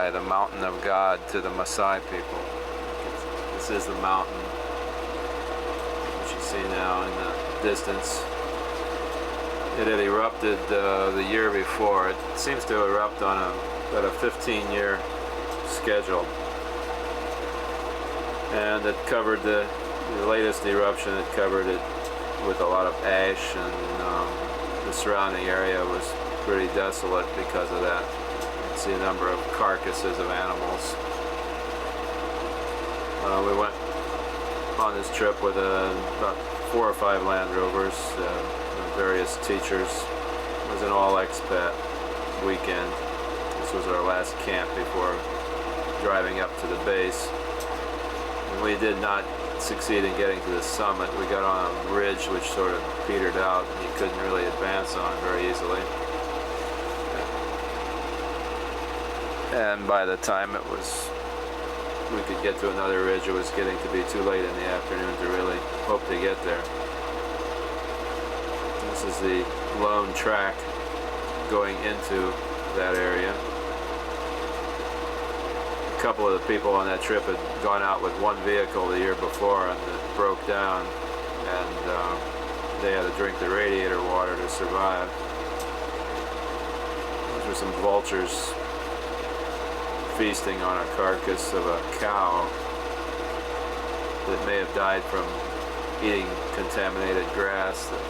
by the mountain of God to the Maasai people. This is the mountain, which you see now in the distance. It had erupted the year before. It seems to erupt on about a 15-year schedule. And it covered the latest eruption. It covered it with a lot of ash, and the surrounding area was pretty desolate because of that. You can see a number of carcasses of animals. We went on this trip with about 4 or 5 Land Rovers, and various teachers. It was an all-expat weekend. This was our last camp before driving up to the base. And we did not succeed in getting to the summit. We got on a ridge which sort of petered out and you couldn't really advance on very easily. And by the time we could get to another ridge, it was getting to be too late in the afternoon to really hope to get there. This is the lone track going into that area. A couple of the people on that trip had gone out with one vehicle the year before and it broke down, and they had to drink the radiator water to survive. Those were some vultures feasting on a carcass of a cow that may have died from eating contaminated grass that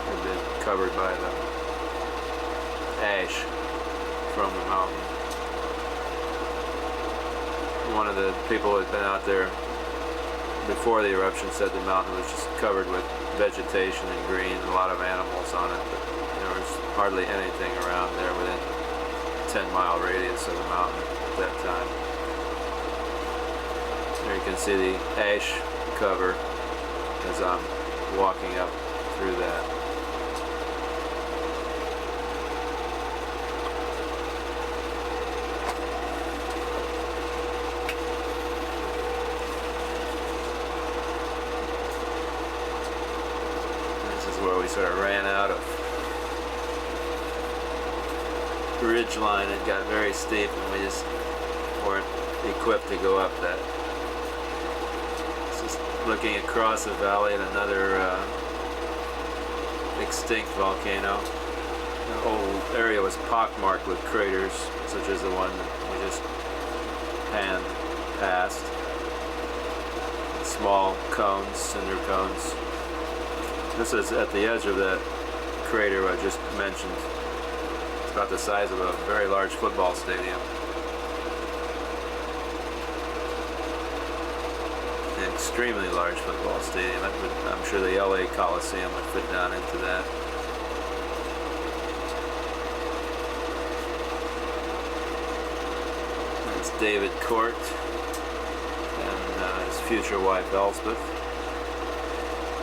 had been covered by the ash from the mountain. One of the people who had been out there before the eruption said the mountain was just covered with vegetation and green and a lot of animals on it, but there was hardly anything around there within 10-mile radius of the mountain at that time. There you can see the ash cover as I'm walking up through that. This is where we sort of ran out of ridge line. It got very steep and we just weren't equipped to go up that. Just looking across the valley at another extinct volcano. The whole area was pockmarked with craters, such as the one that we just panned past. Small cones, cinder cones. This is at the edge of that crater I just mentioned. About the size of a very large football stadium. An extremely large football stadium. I'm sure the LA Coliseum would fit down into that. There's David Court and his future wife Elspeth.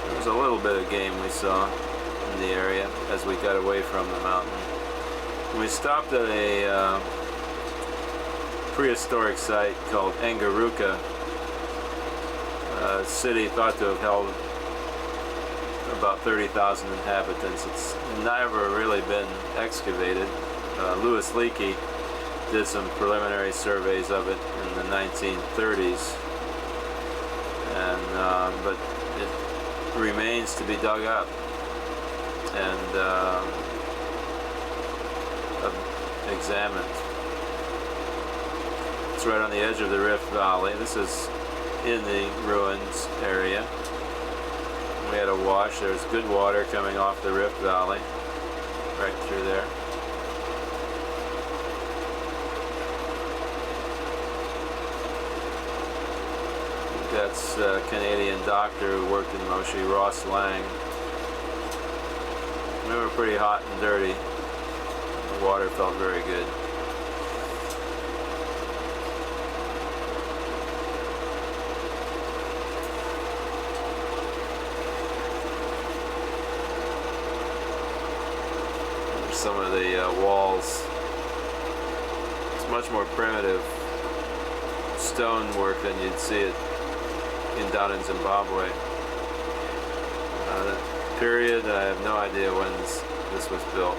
There was a little bit of game we saw in the area as we got away from the mountain. We stopped at a prehistoric site called Engaruka, a city thought to have held about 30,000 inhabitants. It's never really been excavated. Louis Leakey did some preliminary surveys of it in the 1930s, and but it remains to be dug up. And examined. It's right on the edge of the Rift Valley. This is in the ruins area. We had a wash. There's good water coming off the Rift Valley right through there. That's a Canadian doctor who worked in Moshi, Ross Lang. We were pretty hot and dirty. The water felt very good. There's some of the walls. It's much more primitive stonework than you'd see it down in Zimbabwe. The period, I have no idea when this was built.